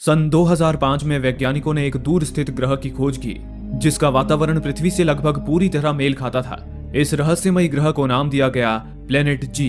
सन 2005 में वैज्ञानिकों ने एक दूर स्थित ग्रह की खोज की जिसका वातावरण पृथ्वी से लगभग पूरी तरह मेल खाता था। इस रहस्यमयी ग्रह को नाम दिया गया प्लेनेट जी।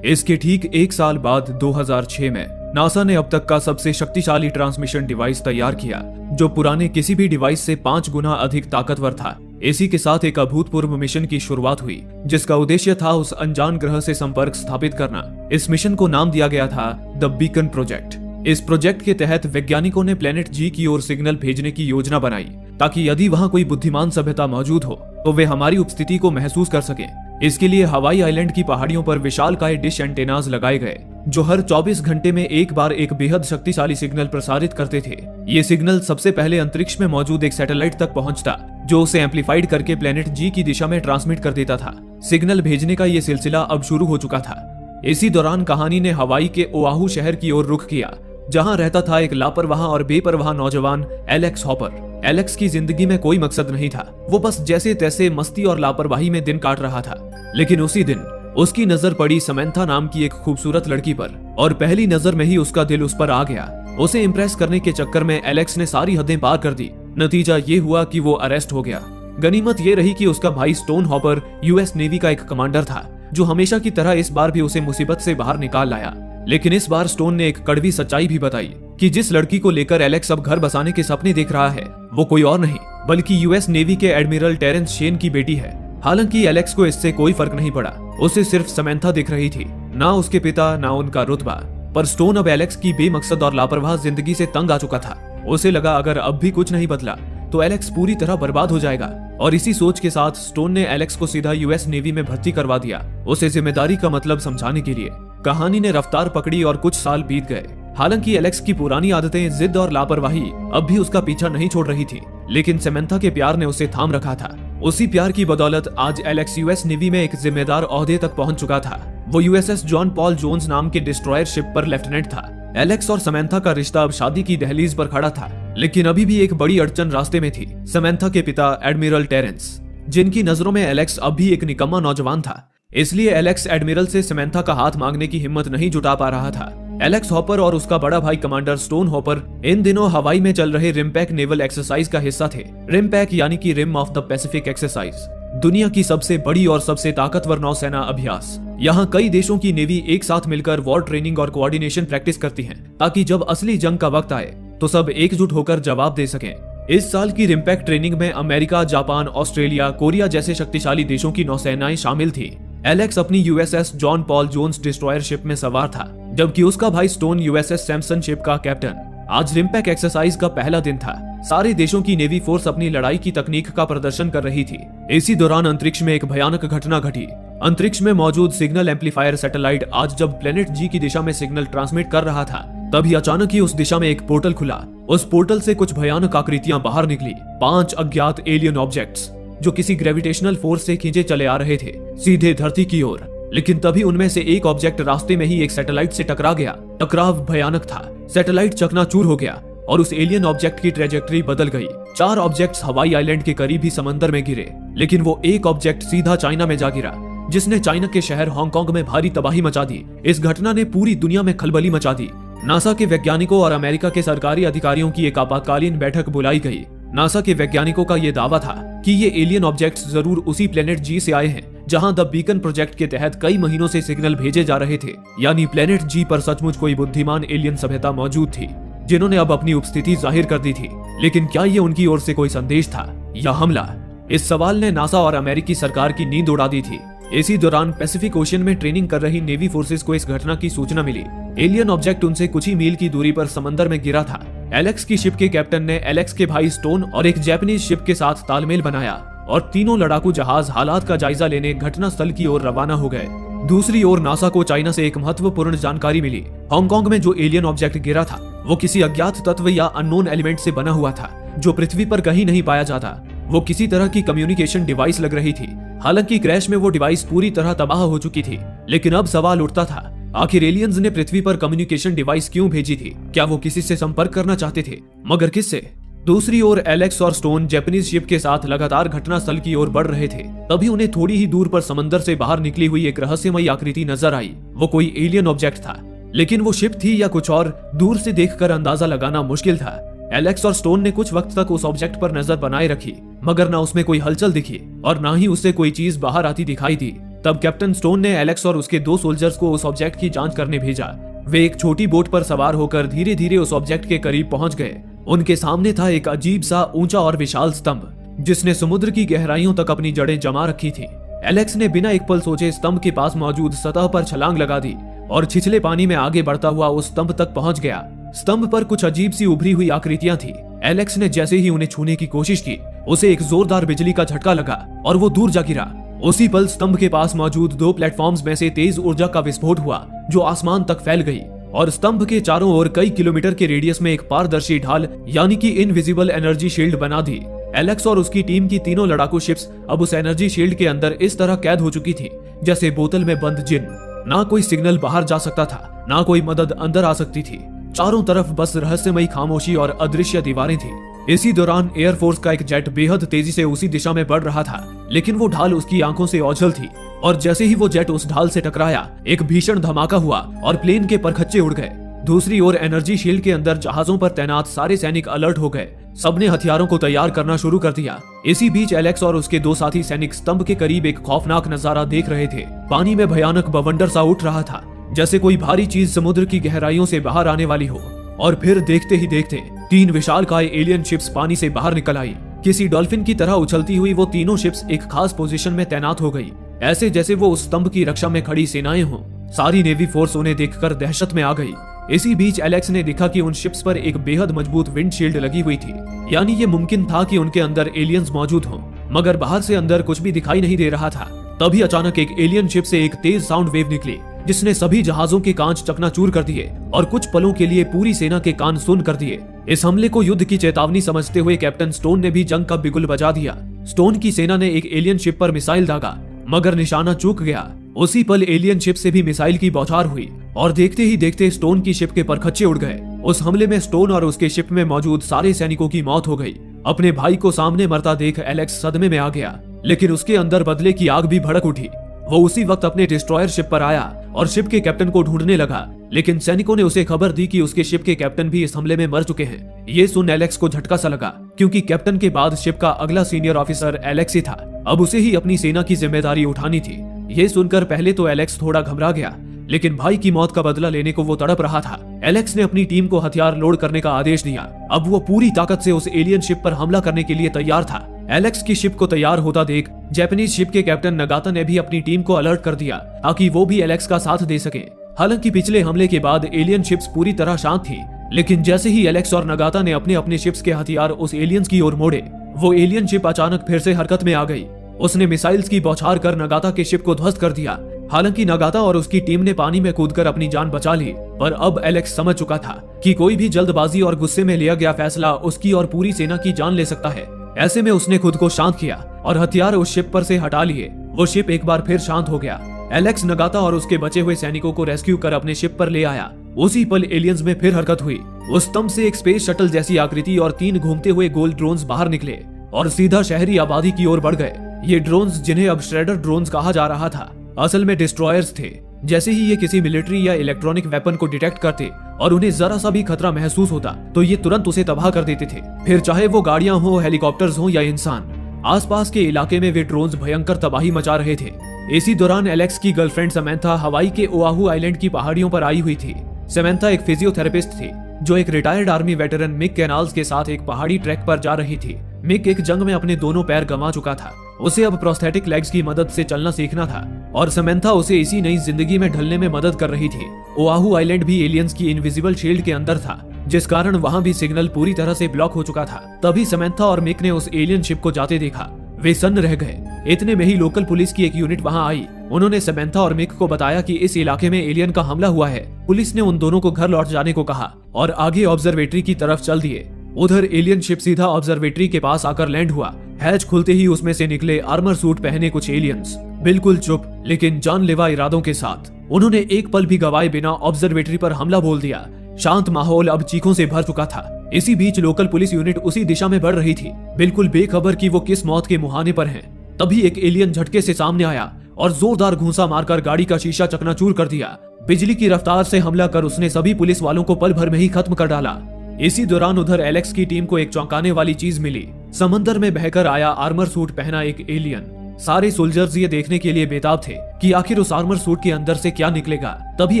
इसके ठीक एक साल बाद 2006 में नासा ने अब तक का सबसे शक्तिशाली ट्रांसमिशन डिवाइस तैयार किया जो पुराने किसी भी डिवाइस से 5 गुना अधिक ताकतवर था। इसी के साथ एक अभूतपूर्व मिशन की शुरुआत हुई जिसका उद्देश्य था उस अनजान ग्रह से संपर्क स्थापित करना। इस मिशन को नाम दिया गया था द बीकन प्रोजेक्ट। इस प्रोजेक्ट के तहत वैज्ञानिकों ने प्लेनेट जी की ओर सिग्नल भेजने की योजना बनाई ताकि यदि वहां कोई बुद्धिमान सभ्यता मौजूद हो तो वे हमारी उपस्थिति को महसूस कर सकें। इसके लिए हवाई आइलैंड की पहाड़ियों पर विशालकाय डिश एंटेनाज लगाए गए जो हर 24 घंटे में एक बार एक बेहद शक्तिशाली सिग्नल प्रसारित करते थे। ये सिग्नल सबसे पहले अंतरिक्ष में मौजूद एक सैटेलाइट तक पहुंचता जो उसे एम्पलीफाइड करके प्लेनेट जी की दिशा में ट्रांसमिट कर देता था। सिग्नल भेजने का ये सिलसिला अब शुरू हो चुका था। इसी दौरान कहानी ने हवाई के ओआहू शहर की ओर रुख किया जहां रहता था एक लापरवाह और बेपरवाह नौजवान एलेक्स हॉपर। एलेक्स की जिंदगी में कोई मकसद नहीं था, वो बस जैसे तैसे मस्ती और लापरवाही में दिन काट रहा था। लेकिन उसी दिन उसकी नजर पड़ी समैंथा नाम की एक खूबसूरत लड़की पर और पहली नजर में ही उसका दिल उस पर आ गया। उसे इम्प्रेस करने के चक्कर में एलेक्स ने सारी हदें पार कर दी। नतीजा ये हुआ कि वो अरेस्ट हो गया। गनीमत ये रही कि उसका भाई स्टोन हॉपर यूएस नेवी का एक कमांडर था जो हमेशा की तरह इस बार भी उसे मुसीबत से बाहर निकाल लाया। लेकिन इस बार स्टोन ने एक कड़वी सच्चाई भी बताई कि जिस लड़की को लेकर एलेक्स अब घर बसाने के सपने देख रहा है वो कोई और नहीं बल्कि यूएस नेवी के एडमिरल टेरेंस शेन की बेटी है। हालांकि एलेक्स को इससे कोई फर्क नहीं पड़ा, उसे सिर्फ समैंथा दिख रही थी, ना उसके पिता ना उनका रुतबा। पर स्टोन अब एलेक्स की बेमकसद और लापरवाह जिंदगी से तंग आ चुका था। उसे लगा अगर अब भी कुछ नहीं बदला तो एलेक्स पूरी तरह बर्बाद हो जाएगा और इसी सोच के साथ स्टोन ने एलेक्स को सीधा यूएस नेवी में भर्ती करवा दिया उसे जिम्मेदारी का मतलब समझाने के लिए। कहानी ने रफ्तार पकड़ी और कुछ साल बीत गए। हालांकि एलेक्स की पुरानी आदतें, जिद और लापरवाही अब भी उसका पीछा नहीं छोड़ रही थी, लेकिन समैंथा के प्यार ने उसे थाम रखा था। उसी प्यार की बदौलत आज एलेक्स यूएस नेवी में एक जिम्मेदार ओहदे तक पहुंच चुका था। वो यूएसएस जॉन पॉल जोन्स नाम के डिस्ट्रॉयर शिप पर लेफ्टिनेंट था। एलेक्स और समैंथा का रिश्ता अब शादी की दहलीज पर खड़ा था, लेकिन अभी भी एक बड़ी अड़चन रास्ते में थी। समैंथा के पिता एडमिरल टेरेंस, जिनकी नजरों में एलेक्स अब भी एक निकम्मा नौजवान था, इसलिए एलेक्स एडमिरल से समैंथा का हाथ मांगने की हिम्मत नहीं जुटा पा रहा था। एलेक्स हॉपर और उसका बड़ा भाई कमांडर स्टोन हॉपर इन दिनों हवाई में चल रहे रिमपैक नेवल एक्सरसाइज का हिस्सा थे। रिमपैक यानी कि rim of the Pacific exercise, दुनिया की सबसे बड़ी और सबसे ताकतवर नौसेना अभ्यास। यहाँ कई देशों की नेवी एक साथ मिलकर वॉर ट्रेनिंग और कोऑर्डिनेशन प्रैक्टिस करती हैं ताकि जब असली जंग का वक्त आए तो सब एकजुट होकर जवाब दे सकें। इस साल की रिमपैक ट्रेनिंग में अमेरिका, जापान, ऑस्ट्रेलिया, कोरिया जैसे शक्तिशाली देशों की नौसेनाएं शामिल थी। एलेक्स अपनी USS John Paul Jones destroyer ship में सवार था जबकि उसका भाई स्टोन यूएसएस सैमसन शिप का कैप्टन। आज रिमपैक एक्सरसाइज का पहला दिन था। सारे देशों की नेवी फोर्स अपनी लड़ाई की तकनीक का प्रदर्शन कर रही थी। इसी दौरान अंतरिक्ष में एक भयानक घटना घटी। अंतरिक्ष में मौजूद सिग्नल एम्पलीफायर सैटेलाइट आज जब प्लेनेट जी की दिशा में सिग्नल ट्रांसमिट कर रहा था तभी अचानक ही उस दिशा में एक पोर्टल खुला। उस पोर्टल से कुछ भयानक आकृतियां बाहर निकली। 5 अज्ञात एलियन ऑब्जेक्ट्स जो किसी ग्रेविटेशनल फोर्स से खींचे चले आ रहे थे सीधे धरती की ओर। लेकिन तभी उनमें से एक ऑब्जेक्ट रास्ते में ही एक सैटेलाइट से टकरा गया। टकराव भयानक था। सैटेलाइट चकनाचूर हो गया और उस एलियन ऑब्जेक्ट की ट्रेजेक्टरी बदल गई। 4 ऑब्जेक्ट्स हवाई आइलैंड के करीब ही समंदर में गिरे, लेकिन वो एक ऑब्जेक्ट सीधा चाइना में जा गिरा जिसने चाइना के शहर हांगकांग में भारी तबाही मचा दी। इस घटना ने पूरी दुनिया में खलबली मचा दी। नासा के वैज्ञानिकों और अमेरिका के सरकारी अधिकारियों की एक आपातकालीन बैठक बुलाई गई। नासा के वैज्ञानिकों का यह दावा था कि ये एलियन ऑब्जेक्ट्स जरूर उसी प्लेनेट जी से आए हैं जहां द बीकन प्रोजेक्ट के तहत कई महीनों से सिग्नल भेजे जा रहे थे। यानी प्लेनेट जी पर सचमुच कोई बुद्धिमान एलियन सभ्यता मौजूद थी जिन्होंने अब अपनी उपस्थिति जाहिर कर दी थी। लेकिन क्या ये उनकी ओर से कोई संदेश था या हमला? इस सवाल ने नासा और अमेरिकी सरकार की नींद उड़ा दी थी। इसी दौरान पैसिफिक ओशियन में ट्रेनिंग कर रही नेवी फोर्सेस को इस घटना की सूचना मिली। एलियन ऑब्जेक्ट उनसे कुछ ही मील की दूरी पर समंदर में गिरा था। एलेक्स की शिप के कैप्टन ने एलेक्स के भाई स्टोन और एक जापानीज शिप के साथ तालमेल बनाया और तीनों लड़ाकू जहाज हालात का जायजा लेने घटना स्थल की ओर रवाना हो गए। दूसरी ओर नासा को चाइना से एक महत्वपूर्ण जानकारी मिली। हांगकांग में जो एलियन ऑब्जेक्ट गिरा था वो किसी अज्ञात तत्व या अननोन एलिमेंट से बना हुआ था जो पृथ्वी पर कहीं नहीं पाया जाता। वो किसी तरह की कम्युनिकेशन डिवाइस लग रही थी। हालांकि क्रैश में वो डिवाइस पूरी तरह तबाह हो चुकी थी, लेकिन अब सवाल उठता था आखिर एलियंस ने पृथ्वी पर कम्युनिकेशन डिवाइस क्यों भेजी थी? क्या वो किसी से संपर्क करना चाहते थे, मगर किससे? दूसरी ओर एलेक्स और स्टोन जापानीज शिप के साथ लगातार घटनास्थल की ओर बढ़ रहे थे। तभी उन्हें थोड़ी ही दूर पर समंदर से बाहर निकली हुई एक रहस्यमयी आकृति नजर आई। वो कोई एलियन ऑब्जेक्ट था लेकिन वो शिप थी या कुछ और, दूर से देखकर अंदाजा लगाना मुश्किल था। एलेक्स और स्टोन ने कुछ वक्त तक उस ऑब्जेक्ट पर नजर बनाए रखी, मगर ना उसमें कोई हलचल दिखी और ना ही उससे कोई चीज बाहर आती दिखाई दी। तब कैप्टन स्टोन ने एलेक्स और उसके 2 सोल्जर्स को उस ऑब्जेक्ट की जांच करने भेजा। वे एक छोटी बोट पर सवार होकर धीरे धीरे उस ऑब्जेक्ट के करीब पहुंच गए। उनके सामने था एक अजीब सा ऊंचा और विशाल स्तंभ, जिसने समुद्र की गहराइयों तक अपनी जड़ें जमा रखी थी। एलेक्स ने बिना एक पल सोचे स्तंभ के पास मौजूद सतह पर छलांग लगा दी और छिछले पानी में आगे बढ़ता हुआ उस स्तंभ तक पहुंच गया। स्तंभ पर कुछ अजीब सी उभरी हुई आकृतियां थी। एलेक्स ने जैसे ही उन्हें छूने की कोशिश की, उसे एक जोरदार बिजली का झटका लगा और वो दूर जा गिरा। उसी पल स्तंभ के पास मौजूद 2 प्लेटफॉर्म्स में से तेज ऊर्जा का विस्फोट हुआ, जो आसमान तक फैल गई और स्तंभ के चारों ओर कई किलोमीटर के रेडियस में एक पारदर्शी ढाल यानी कि इनविजिबल एनर्जी शील्ड बना दी। एलेक्स और उसकी टीम की तीनों लड़ाकू शिप्स अब उस एनर्जी शील्ड के अंदर इस तरह कैद हो चुकी थी जैसे बोतल में बंद जिन। ना कोई सिग्नल बाहर जा सकता था, ना कोई मदद अंदर आ सकती थी। चारों तरफ बस रहस्यमयी खामोशी और अदृश्य दीवारें थी। इसी दौरान एयरफोर्स का एक जेट बेहद तेजी से उसी दिशा में बढ़ रहा था, लेकिन वो ढाल उसकी आंखों से ओझल थी और जैसे ही वो जेट उस ढाल से टकराया, एक भीषण धमाका हुआ और प्लेन के परखच्चे उड़ गए। दूसरी ओर एनर्जी शील्ड के अंदर जहाजों पर तैनात सारे सैनिक अलर्ट हो गए। सबने हथियारों को तैयार करना शुरू कर दिया। इसी बीच एलेक्स और उसके 2 साथी सैनिक स्तंभ के करीब एक खौफनाक नजारा देख रहे थे। पानी में भयानक बवंडर सा उठ रहा था, जैसे कोई भारी चीज समुद्र की गहराइयों से बाहर आने वाली हो। और फिर देखते ही देखते 3 विशालकाय एलियन शिप्स पानी से बाहर निकल आई। किसी डॉल्फिन की तरह उछलती हुई वो तीनों शिप्स एक खास पोजीशन में तैनात हो गई, ऐसे जैसे वो उस स्तंभ की रक्षा में खड़ी सेनाएं हों। सारी नेवी फोर्स उन्हें देखकर दहशत में आ गई। इसी बीच एलेक्स ने देखा कि उन शिप्स पर एक बेहद मजबूत विंडशील्ड लगी हुई थी, यानी ये मुमकिन था कि उनके अंदर एलियंस मौजूद हों, मगर बाहर से अंदर कुछ भी दिखाई नहीं दे रहा था। तभी अचानक एक एलियन शिप से एक तेज साउंड वेव निकली, जिसने सभी जहाजों के कांच चकनाचूर कर दिए और कुछ पलों के लिए पूरी सेना के कान सुन कर दिए। इस हमले को युद्ध की चेतावनी समझते हुए कैप्टन स्टोन ने भी जंग का बिगुल बजा दिया। स्टोन की सेना ने एक एलियन शिप पर मिसाइल दागा, मगर निशाना चूक गया। उसी पल एलियन शिप से भी मिसाइल की बौछार हुई और देखते ही देखते स्टोन की शिप के परखच्चे उड़ गए। उस हमले में स्टोन और उसके शिप में मौजूद सारे सैनिकों की मौत हो गई। अपने भाई को सामने मरता देख एलेक्स सदमे में आ गया, लेकिन उसके अंदर बदले की आग भी भड़क उठी। वो उसी वक्त अपने डिस्ट्रॉयर शिप पर आया और शिप के कैप्टन को ढूंढने लगा, लेकिन सैनिकों ने उसे खबर दी कि उसके शिप के कैप्टन भी इस हमले में मर चुके हैं। ये सुन एलेक्स को झटका सा लगा, क्योंकि कैप्टन के बाद शिप का अगला सीनियर ऑफिसर एलेक्स ही था। अब उसे ही अपनी सेना की जिम्मेदारी उठानी थी। ये सुनकर पहले तो एलेक्स थोड़ा घबरा गया, लेकिन भाई की मौत का बदला लेने को वो तड़प रहा था। एलेक्स ने अपनी टीम को हथियार लोड करने का आदेश दिया। अब वो पूरी ताकत से उस एलियन शिप पर हमला करने के लिए तैयार था। एलेक्स की शिप को तैयार होता देख जापानीज शिप के कैप्टन नगाता ने भी अपनी टीम को अलर्ट कर दिया, ताकि वो भी एलेक्स का साथ दे सके। हालांकि पिछले हमले के बाद एलियन शिप्स पूरी तरह शांत थी, लेकिन जैसे ही एलेक्स और नगाता ने अपने अपने शिप्स के हथियार उस एलियंस की ओर मोड़े, वो एलियन शिप अचानक फिर से हरकत में आ गई। उसने मिसाइल्स की बौछार कर नगाता के शिप को ध्वस्त कर दिया। हालांकि नगाता और उसकी टीम ने पानी में कूदकर अपनी जान बचा ली, पर अब एलेक्स समझ चुका था कि कोई भी जल्दबाजी और गुस्से में लिया गया फैसला उसकी और पूरी सेना की जान ले सकता है। ऐसे में उसने खुद को शांत किया और हथियार उस शिप पर से हटा लिए। वो शिप एक बार फिर शांत हो गया। एलेक्स नगाता और उसके बचे हुए सैनिकों को रेस्क्यू कर अपने शिप पर ले आया। उसी पल एलियंस में फिर हरकत हुई। उस स्तंभ से एक स्पेस शटल जैसी आकृति और 3 घूमते हुए गोल ड्रोन्स बाहर निकले और सीधा शहरी आबादी की ओर बढ़ गए। ये ड्रोन्स, जिन्हें अब श्रेडर ड्रोन्स कहा जा रहा था, असल में डिस्ट्रॉयर्स थे। जैसे ही ये किसी मिलिट्री या इलेक्ट्रॉनिक वेपन को डिटेक्ट करते और उन्हें जरा सा भी खतरा महसूस होता, तो ये तुरंत उसे तबाह कर देते थे, फिर चाहे वो गाड़ियां हो, हेलीकॉप्टर्स हो या इंसान। आसपास के इलाके में वे ड्रोन्स भयंकर तबाही मचा रहे थे। इसी दौरान एलेक्स की गर्लफ्रेंड समैंथा हवाई के ओआहू आइलैंड की पहाड़ियों पर आई हुई थी। समैंथा एक फिजियोथेरेपिस्ट थी, जो एक retired army veteran Mick Canales के साथ एक पहाड़ी ट्रैक पर जा रही थी। मिक एक जंग में अपने दोनों पैर गंवा चुका था। उसे अब प्रोस्थेटिक लेग्स की मदद से चलना सीखना था और समैंथा उसे इसी नई जिंदगी में ढलने में मदद कर रही थी। ओआहू आइलैंड भी एलियंस की इनविजिबल शील्ड के अंदर था, जिस कारण वहां भी सिग्नल पूरी तरह से ब्लॉक हो चुका था। तभी समैंथा और मिक ने उस एलियन शिप को जाते देखा। वे सन्न रह गए। इतने में ही लोकल पुलिस की एक यूनिट वहां आई। उन्होंने समैंथा और मिक को बताया कि इस इलाके में एलियन का हमला हुआ है। पुलिस ने उन दोनों को घर लौट जाने को कहा और आगे ऑब्जर्वेटरी की तरफ चल दिए। उधर एलियन शिप सीधा ऑब्जर्वेटरी के पास आकर लैंड हुआ। हैच खुलते ही उसमें से निकले आर्मर सूट पहने कुछ एलियंस, बिल्कुल चुप लेकिन जानलेवा इरादों के साथ। उन्होंने एक पल भी गवाए बिना ऑब्जर्वेटरी पर हमला बोल दिया। शांत माहौल अब चीखों से भर चुका था। इसी बीच लोकल पुलिस यूनिट उसी दिशा में बढ़ रही थी, बिल्कुल बेखबर कि वो किस मौत के मुहाने पर हैं। तभी एक एलियन झटके से सामने आया और जोरदार घूंसा मारकर गाड़ी का शीशा चकनाचूर कर दिया। बिजली की रफ्तार से हमला कर उसने सभी पुलिस वालों को पल भर में ही खत्म कर डाला। इसी दौरान उधर एलेक्स की टीम को एक चौंकाने वाली चीज मिली। समंदर में बहकर आया आर्मर सूट पहना एक एलियन। सारे सोल्जर्स ये देखने के लिए बेताब थे कि आखिर उस आर्मर सूट के अंदर से क्या निकलेगा। तभी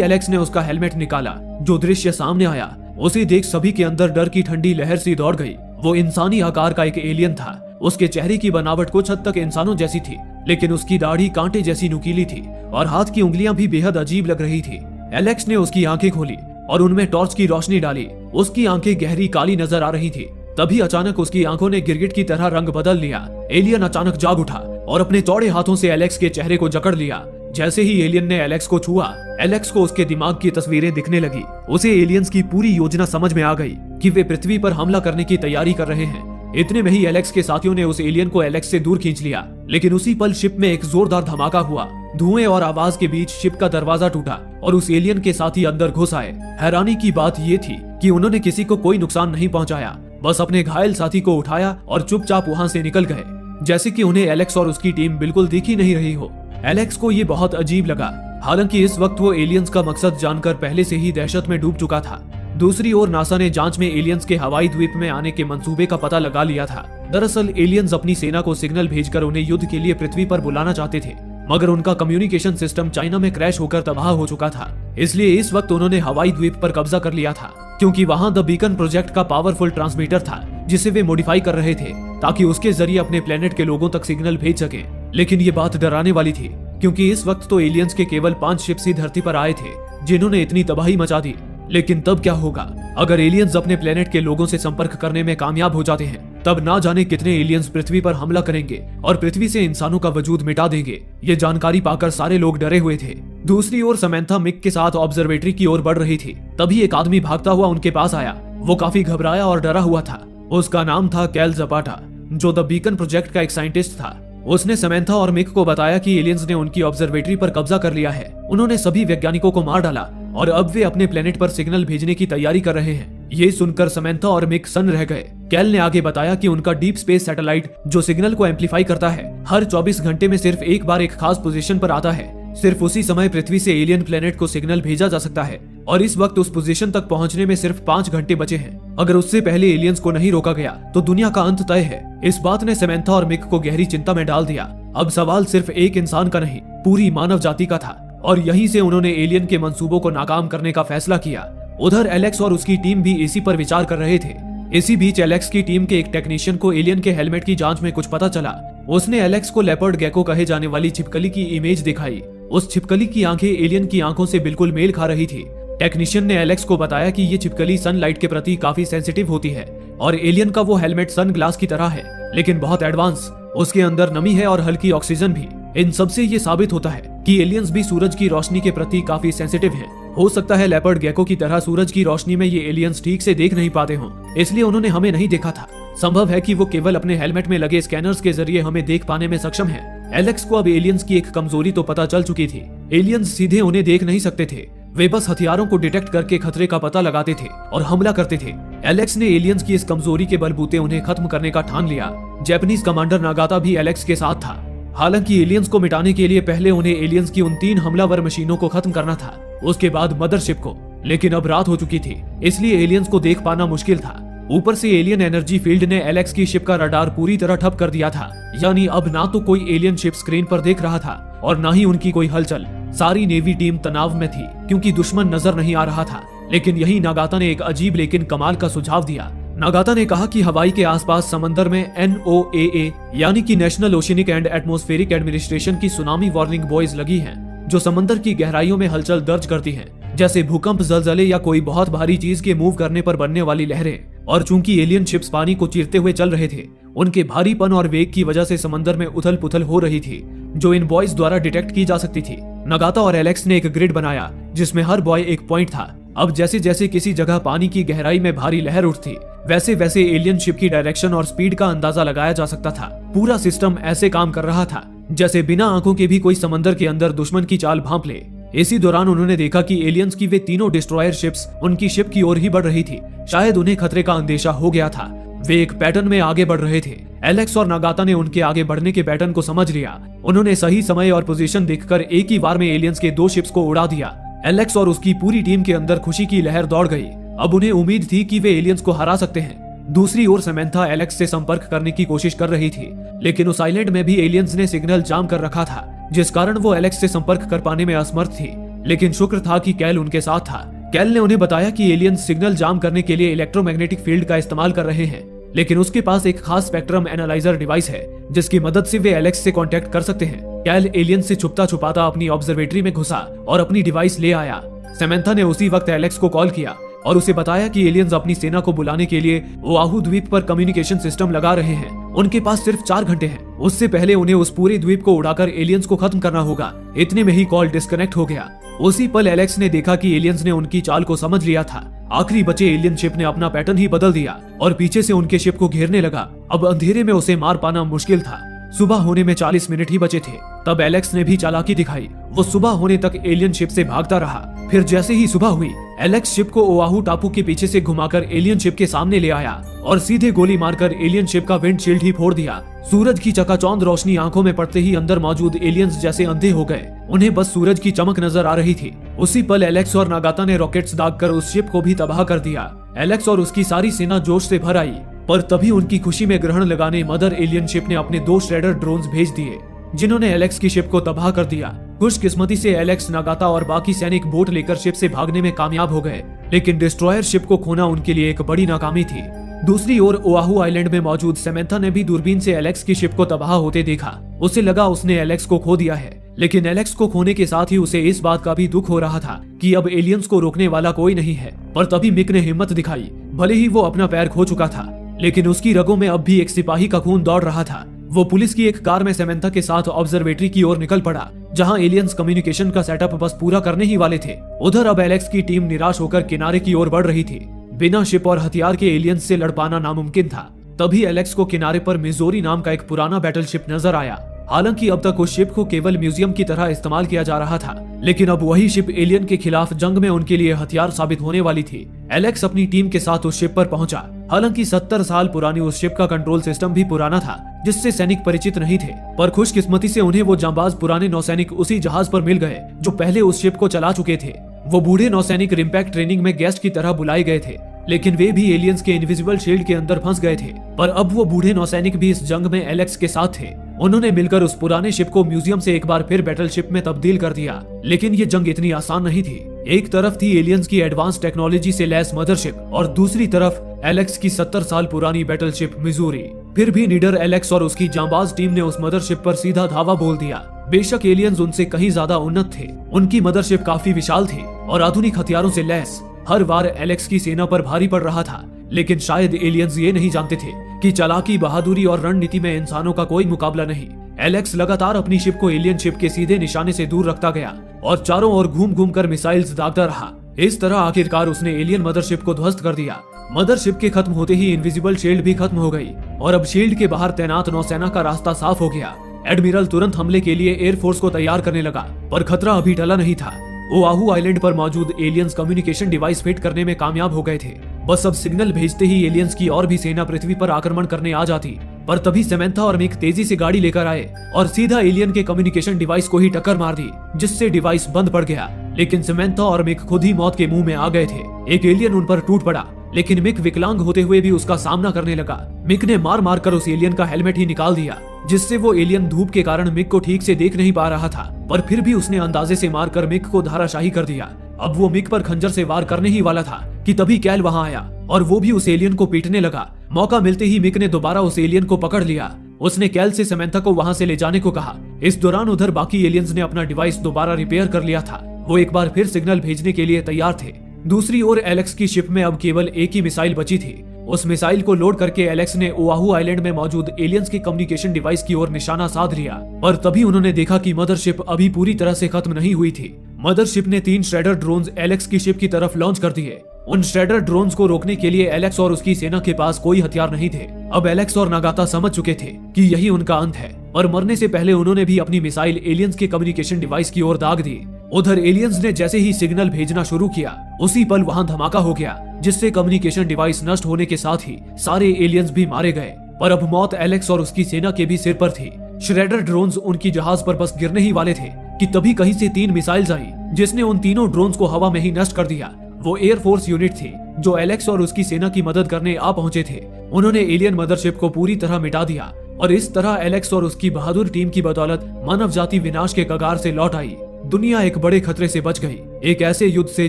एलेक्स ने उसका हेलमेट निकाला। जो दृश्य सामने आया उसे देख सभी के अंदर डर की ठंडी लहर सी दौड़ गई। वो इंसानी आकार का एक एलियन था। उसके चेहरे की बनावट कुछ हद तक इंसानों जैसी थी, लेकिन उसकी दाढ़ी कांटे जैसी नुकीली थी और हाथ की उंगलियां भी बेहद अजीब लग रही थी। एलेक्स ने उसकी आंखें खोली और उनमें टॉर्च की रोशनी डाली। उसकी आंखें गहरी काली नजर आ रही थी। तभी अचानक उसकी आंखों ने गिरगिट की तरह रंग बदल लिया। एलियन अचानक जाग उठा और अपने चौड़े हाथों से एलेक्स के चेहरे को जकड़ लिया। जैसे ही एलियन ने एलेक्स को छुआ, एलेक्स को उसके दिमाग की तस्वीरें दिखने लगी। उसे एलियंस की पूरी योजना समझ में आ गई कि वे पृथ्वी पर हमला करने की तैयारी कर रहे हैं। इतने में ही एलेक्स के साथियों ने उस एलियन को एलेक्स से दूर खींच लिया, लेकिन उसी पल शिप में एक जोरदार धमाका हुआ। धुएं और आवाज के बीच शिप का दरवाजा टूटा और उस एलियन के साथी अंदर घुस आए। हैरानी की बात ये थी कि उन्होंने किसी को कोई नुकसान नहीं पहुंचाया, बस अपने घायल साथी को उठाया और चुपचाप वहां से निकल गए, जैसे कि उन्हें एलेक्स और उसकी टीम बिल्कुल दिख ही नहीं रही हो। एलेक्स को ये बहुत अजीब लगा। हालांकि इस वक्त वो एलियंस का मकसद जानकर पहले से ही दहशत में डूब चुका था। दूसरी ओर नासा ने जांच में एलियंस के हवाई द्वीप में आने के मंसूबे का पता लगा लिया था। दरअसल एलियंस अपनी सेना को सिग्नल भेजकर उन्हें युद्ध के लिए पृथ्वी पर बुलाना चाहते थे, मगर उनका कम्युनिकेशन सिस्टम चाइना में क्रैश होकर तबाह हो चुका था। इसलिए इस वक्त उन्होंने हवाई द्वीप पर कब्जा कर लिया था, क्योंकि वहां द बीकन प्रोजेक्ट का पावरफुल ट्रांसमीटर था जिसे वे मॉडिफाई कर रहे थे ताकि उसके जरिए अपने प्लेनेट के लोगों तक सिग्नल भेज सके। लेकिन ये बात डराने वाली थी, क्योंकि इस वक्त तो एलियंस के केवल 5 शिप्स ही धरती पर आए थे जिन्होंने इतनी तबाही मचा दी। लेकिन तब क्या होगा अगर एलियंस अपने प्लेनेट के लोगों से संपर्क करने में कामयाब हो जाते हैं? तब ना जाने कितने एलियंस पृथ्वी पर हमला करेंगे और पृथ्वी से इंसानों का वजूद मिटा देंगे। ये जानकारी पाकर सारे लोग डरे हुए थे। दूसरी ओर समंथा मिक के साथ ऑब्जर्वेटरी की ओर बढ़ रही थी। तभी एक आदमी भागता हुआ उनके पास आया। वो काफी घबराया और डरा हुआ था। उसका नाम था कैल ज़पाटा, जो द बीकन प्रोजेक्ट का एक साइंटिस्ट था। उसने समंथा और मिक को बताया कि एलियंस ने उनकी ऑब्जर्वेटरी पर कब्जा कर लिया है। उन्होंने सभी वैज्ञानिकों को मार डाला और अब वे अपने प्लेनेट पर सिग्नल भेजने की तैयारी कर रहे हैं। ये सुनकर समंथा और मिक सन्न रह गए। कैल ने आगे बताया कि उनका डीप स्पेस सैटेलाइट जो सिग्नल को एम्पलीफाई करता है, हर 24 घंटे में सिर्फ एक बार एक खास पोजीशन पर आता है। सिर्फ उसी समय पृथ्वी से एलियन प्लेनेट को सिग्नल भेजा जा सकता है और इस वक्त उस पोजीशन तक पहुंचने में सिर्फ 5 घंटे बचे हैं। अगर उससे पहले एलियंस को नहीं रोका गया तो दुनिया का अंत तय है। इस बात ने समंथा और मिक को गहरी चिंता में डाल दिया। अब सवाल सिर्फ एक इंसान का नहीं, पूरी मानव जाति का था और यहीं से उन्होंने एलियन के मंसूबों को नाकाम करने का फैसला किया। उधर एलेक्स और उसकी टीम भी इसी पर विचार कर रहे थे। इसी बीच एलेक्स की टीम के एक टेक्नीशियन को एलियन के हेलमेट की जांच में कुछ पता चला। उसने एलेक्स को लेपर्ड गेको कहे जाने वाली छिपकली की इमेज दिखाई। उस छिपकली की आंखें एलियन की आंखों से बिल्कुल मेल खा रही थी। टेक्नीशियन ने एलेक्स को बताया कि ये छिपकली सनलाइट के प्रति काफी सेंसिटिव होती है और एलियन का वो हेलमेट सन ग्लास की तरह है, लेकिन बहुत एडवांस। उसके अंदर नमी है और हल्की ऑक्सीजन भी। इन सब से ये साबित होता है कि एलियंस भी सूरज की रोशनी के प्रति काफी सेंसिटिव हैं। हो सकता है लेपर्ड गेको की तरह सूरज की रोशनी में ये एलियंस ठीक से देख नहीं पाते हों, इसलिए उन्होंने हमें नहीं देखा था। संभव है कि वो केवल अपने हेलमेट में लगे स्कैनर्स के जरिए हमें देख पाने में सक्षम है। एलेक्स को अब एलियंस की एक कमजोरी तो पता चल चुकी थी। एलियंस सीधे उन्हें देख नहीं सकते थे। वे बस हथियारों को डिटेक्ट करके खतरे का पता लगाते थे और हमला करते थे। एलेक्स ने एलियंस की इस कमजोरी के बलबूते उन्हें खत्म करने का ठान लिया। जापानीज कमांडर नागाता भी एलेक्स के साथ था। हालांकि एलियंस को मिटाने के लिए पहले उन्हें एलियंस की उन 3 हमलावर मशीनों को खत्म करना था, उसके बाद मदरशिप को। लेकिन अब रात हो चुकी थी, इसलिए एलियंस को देख पाना मुश्किल था। ऊपर से एलियन एनर्जी फील्ड ने एलेक्स की शिप का रडार पूरी तरह ठप कर दिया था। यानी अब ना तो कोई एलियन शिप स्क्रीन पर देख रहा था और ना ही उनकी कोई हलचल। सारी नेवी टीम तनाव में थी क्योंकि दुश्मन नजर नहीं आ रहा था। लेकिन यही नागाता ने एक अजीब लेकिन कमाल का सुझाव दिया। नागाता ने कहा कि हवाई के आसपास समंदर में NOAA यानी कि नेशनल ओशिनिक एंड एटमॉस्फेरिक एडमिनिस्ट्रेशन की सुनामी वार्निंग बॉयज लगी हैं, जो समंदर की गहराइयों में हलचल दर्ज करती हैं, जैसे भूकंप, जलजले या कोई बहुत भारी चीज के मूव करने पर बनने वाली लहरें। और चूंकि एलियन शिप्स पानी को चीरते हुए चल रहे थे, उनके भारीपन और वेग की वजह से समंदर में उथल पुथल हो रही थी, जो इन बॉयज द्वारा डिटेक्ट की जा सकती थी। नागाता और एलेक्स ने एक ग्रिड बनाया जिसमें हर बॉय एक पॉइंट था। अब जैसे जैसे किसी जगह पानी की गहराई में भारी लहर उठती, वैसे वैसे एलियन शिप की डायरेक्शन और स्पीड का अंदाजा लगाया जा सकता था। पूरा सिस्टम ऐसे काम कर रहा था जैसे बिना आंखों के भी कोई समंदर के अंदर दुश्मन की चाल भांप ले। इसी दौरान उन्होंने देखा कि एलियंस की वे तीनों डिस्ट्रॉयर शिप्स उनकी शिप की ओर ही बढ़ रही थी। शायद उन्हें खतरे का अंदेशा हो गया था। वे एक पैटर्न में आगे बढ़ रहे थे। एलेक्स और नागाता ने उनके आगे बढ़ने के पैटर्न को समझ लिया। उन्होंने सही समय और पोजीशन देखकर एक ही बार में एलियंस के 2 शिप्स को उड़ा दिया। एलेक्स और उसकी पूरी टीम के अंदर खुशी की लहर दौड़ गई। अब उन्हें उम्मीद थी कि वे एलियंस को हरा सकते हैं। दूसरी ओर समंथा एलेक्स से संपर्क करने की कोशिश कर रही थी, लेकिन उस आइलैंड में भी एलियंस ने सिग्नल जाम कर रखा था, जिस कारण वो एलेक्स से संपर्क कर पाने में असमर्थ थी। लेकिन शुक्र था कि कैल उनके साथ था। कैल ने उन्हें बताया कि एलियंस सिग्नल जाम करने के लिए इलेक्ट्रोमैग्नेटिक फील्ड का इस्तेमाल कर रहे हैं, लेकिन उसके पास एक खास स्पेक्ट्रम एनालाइजर डिवाइस है जिसकी मदद से वे एलेक्स से कांटेक्ट कर सकते हैं। कैल एलियंस से छुपता छुपाता अपनी ऑब्जर्वेटरी में घुसा और अपनी डिवाइस ले आया। समंथा ने उसी वक्त एलेक्स को कॉल किया और उसे बताया कि एलियंस अपनी सेना को बुलाने के लिए ओआहू द्वीप पर कम्युनिकेशन सिस्टम लगा रहे हैं। उनके पास सिर्फ 4 घंटे हैं। उससे पहले उन्हें उस पूरे द्वीप को उड़ाकर एलियंस को खत्म करना होगा। इतने में ही कॉल डिस्कनेक्ट हो गया। उसी पल एलेक्स ने देखा कि एलियंस ने उनकी चाल को समझ लिया था। आखिरी बचे एलियन शिप ने अपना पैटर्न ही बदल दिया और पीछे से उनके शिप को घेरने लगा। अब अंधेरे में उसे मार पाना मुश्किल था। सुबह होने में 40 मिनट ही बचे थे। तब एलेक्स ने भी चालाकी दिखाई। वो सुबह होने तक एलियन शिप से भागता रहा। फिर जैसे ही सुबह हुई, एलेक्स शिप को ओआहू टापू के पीछे से घुमाकर एलियन शिप के सामने ले आया और सीधे गोली मारकर एलियन शिप का विंडशील्ड ही फोड़ दिया। सूरज की चकाचौंध रोशनी आंखों में पड़ते ही अंदर मौजूद एलियंस जैसे अंधे हो गए। उन्हें बस सूरज की चमक नजर आ रही थी। उसी पल एलेक्स और नागाता ने रॉकेट्स दागकर उस शिप को भी तबाह कर दिया। एलेक्स और उसकी सारी सेना जोश से भर आई, पर तभी उनकी खुशी में ग्रहण लगाने मदर एलियन शिप ने अपने 2 श्रेडर ड्रोन्स भेज दिए, जिन्होंने एलेक्स की शिप को तबाह कर दिया। खुशकिस्मती से एलेक्स, नागाता और बाकी सैनिक बोट लेकर शिप से भागने में कामयाब हो गए, लेकिन डिस्ट्रॉयर शिप को खोना उनके लिए एक बड़ी नाकामी थी। दूसरी ओर ओआहू आइलैंड में मौजूद समंथा ने भी दूरबीन से एलेक्स की शिप को तबाह होते देखा। उसे लगा उसने एलेक्स को खो दिया है, लेकिन एलेक्स को खोने के साथ ही उसे इस बात का भी दुख हो रहा था कि अब एलियंस को रोकने वाला कोई नहीं है। पर तभी मिक ने हिम्मत दिखाई। भले ही वो अपना पैर खो चुका था, लेकिन उसकी रगों में अब भी एक सिपाही का खून दौड़ रहा था। वो पुलिस की एक कार में समंथा के साथ ऑब्जर्वेटरी की ओर निकल पड़ा, जहां एलियंस कम्युनिकेशन का सेटअप बस पूरा करने ही वाले थे। उधर अब एलेक्स की टीम निराश होकर किनारे की ओर बढ़ रही थी। बिना शिप और हथियार के एलियंस से लड़ पाना नामुमकिन था। तभी एलेक्स को किनारे पर मिजोरी नाम का एक पुराना बैटलशिप नजर आया। हालांकि अब तक उस शिप को केवल म्यूजियम की तरह इस्तेमाल किया जा रहा था, लेकिन अब वही शिप एलियन के खिलाफ जंग में उनके लिए हथियार साबित होने वाली थी। एलेक्स अपनी टीम के साथ उस शिप पर पहुंचा। हालांकि 70 साल पुरानी उस शिप का कंट्रोल सिस्टम भी पुराना था, जिससे सैनिक परिचित नहीं थे। पर खुशकिस्मती से उन्हें वो जांबाज पुराने नौसैनिक उसी जहाज पर मिल गए जो पहले उस शिप को चला चुके थे। वो बूढ़े नौसैनिक रिम्पैक्ट ट्रेनिंग में गेस्ट की तरह बुलाए गए थे, लेकिन वे भी एलियंस के इनविजिबल शील्ड के अंदर फंस गए थे। पर अब वो बूढ़े नौसैनिक भी इस जंग में एलेक्स के साथ थे। उन्होंने मिलकर उस पुराने शिप को म्यूजियम से एक बार फिर बैटलशिप में तब्दील कर दिया। लेकिन ये जंग इतनी आसान नहीं थी। एक तरफ थी एलियंस की एडवांस टेक्नोलॉजी से लैस मदरशिप और दूसरी तरफ एलेक्स की 70 साल पुरानी बैटलशिप मिजूरी। फिर भी निडर एलेक्स और उसकी जांबाज टीम ने उस मदरशिप पर सीधा धावा बोल दिया। बेशक एलियंस उनसे कहीं ज्यादा उन्नत थे। उनकी मदरशिप काफी विशाल थी और आधुनिक हथियारों से लैस। हर बार एलेक्स की सेना पर भारी पड़ रहा था, लेकिन शायद एलियंस ये नहीं जानते थे कि चालाकी, बहादुरी और रणनीति में इंसानों का कोई मुकाबला नहीं। एलेक्स लगातार अपनी शिप को एलियन शिप के सीधे निशाने से दूर रखता गया और चारों ओर घूम घूम कर मिसाइल्स दागता रहा। इस तरह आखिरकार उसने एलियन मदरशिप को ध्वस्त कर दिया। मदरशिप के खत्म होते ही इनविजिबल शील्ड भी खत्म हो गई और अब शील्ड के बाहर तैनात नौसेना का रास्ता साफ हो गया। एडमिरल तुरंत हमले के लिए एयरफोर्स को तैयार करने लगा, पर खतरा अभी टला नहीं था। ओआहू आइलैंड पर मौजूद एलियंस कम्युनिकेशन डिवाइस फिट करने में कामयाब हो गए थे। बस अब सिग्नल भेजते ही एलियंस की और भी सेना पृथ्वी पर आक्रमण करने आ जाती। पर तभी समंथा और मिक तेजी से गाड़ी लेकर आए और सीधा एलियन के कम्युनिकेशन डिवाइस को ही टक्कर मार दी, जिससे डिवाइस बंद पड़ गया। लेकिन समंथा और मिक खुद ही मौत के मुंह में आ गए थे। एक एलियन उन पर टूट पड़ा, लेकिन मिक विकलांग होते हुए भी उसका सामना करने लगा। मिक ने मार मार कर उस एलियन का हेलमेट ही निकाल दिया, जिससे वो एलियन धूप के कारण मिक को ठीक से देख नहीं पा रहा था। पर फिर भी उसने अंदाजे से मारकर मिक को धाराशाही कर दिया। अब वो मिक पर खंजर से वार करने ही वाला था कि तभी कैल वहां आया और वो भी उस एलियन को पीटने लगा। मौका मिलते ही मिक ने दोबारा उस एलियन को पकड़ लिया। उसने कैल से समंथा को वहां से ले जाने को कहा। इस दौरान उधर बाकी एलियंस ने अपना डिवाइस दोबारा रिपेयर कर लिया था। वो एक बार फिर सिग्नल भेजने के लिए तैयार थे। दूसरी ओर एलेक्स की शिप में अब केवल एक ही मिसाइल बची थी। उस मिसाइल को लोड करके एलेक्स ने ओआहू आइलैंड में मौजूद एलियंस के कम्युनिकेशन डिवाइस की ओर निशाना साध लिया। पर तभी उन्होंने देखा कि मदरशिप अभी पूरी तरह से खत्म नहीं हुई थी। मदरशिप ने 3 श्रेडर ड्रोन्स एलेक्स की शिप की तरफ लॉन्च कर दिए। उन श्रेडर ड्रोन्स को रोकने के लिए एलेक्स और उसकी सेना के पास कोई हथियार नहीं थे। अब एलेक्स और नागाता समझ चुके थे कि यही उनका अंत है, और मरने से पहले उन्होंने भी अपनी मिसाइल एलियंस के कम्युनिकेशन डिवाइस की ओर दाग दी। उधर एलियंस ने जैसे ही सिग्नल भेजना शुरू किया, उसी पल वहां धमाका हो गया, जिससे कम्युनिकेशन डिवाइस नष्ट होने के साथ ही सारे एलियंस भी मारे गए। पर अब मौत एलेक्स और उसकी सेना के भी सिर पर थी। श्रेडर ड्रोन्स उनकी जहाज पर बस गिरने ही वाले थे कि तभी कहीं से 3 मिसाइल्स आई जिसने उन तीनों ड्रोन्स को हवा में ही नष्ट कर दिया। वो एयरफोर्स यूनिट थी जो एलेक्स और उसकी सेना की मदद करने आ पहुंचे थे। उन्होंने एलियन मदरशिप को पूरी तरह मिटा दिया और इस तरह एलेक्स और उसकी बहादुर टीम की बदौलत मानव जाति विनाश के कगार से लौट आई। दुनिया एक बड़े खतरे से बच गई, एक ऐसे युद्ध से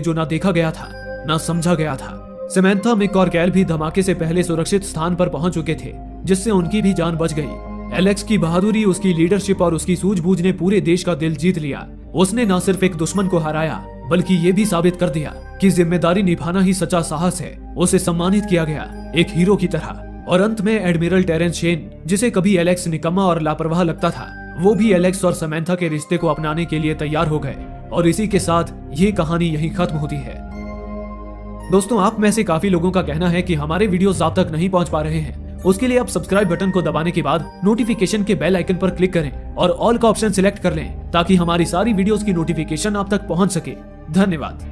जो ना देखा गया था ना समझा गया था। समंथा, मिक और कैल भी धमाके से पहले सुरक्षित स्थान पर पहुंच चुके थे, जिससे उनकी भी जान बच गई। एलेक्स की बहादुरी, उसकी लीडरशिप और उसकी सूझबूझ ने पूरे देश का दिल जीत लिया। उसने न सिर्फ एक दुश्मन को हराया बल्कि ये भी साबित कर दिया कि जिम्मेदारी निभाना ही सच्चा साहस है। उसे सम्मानित किया गया एक हीरो की तरह। और अंत में एडमिरल टेरेंस शेन, जिसे कभी एलेक्स निकम्मा और लापरवाह लगता था, वो भी एलेक्स और समंथा के रिश्ते को अपनाने के लिए तैयार हो गए। और इसी के साथ ये कहानी यहीं खत्म होती है। दोस्तों, आप में से काफी लोगों का कहना है कि हमारे वीडियोस आप तक नहीं पहुंच पा रहे हैं। उसके लिए आप सब्सक्राइब बटन को दबाने के बाद नोटिफिकेशन के बेल आइकन पर क्लिक करें और ऑल का ऑप्शन सिलेक्ट कर लें ताकि हमारी सारी वीडियोस की नोटिफिकेशन आप तक पहुंच सके। धन्यवाद।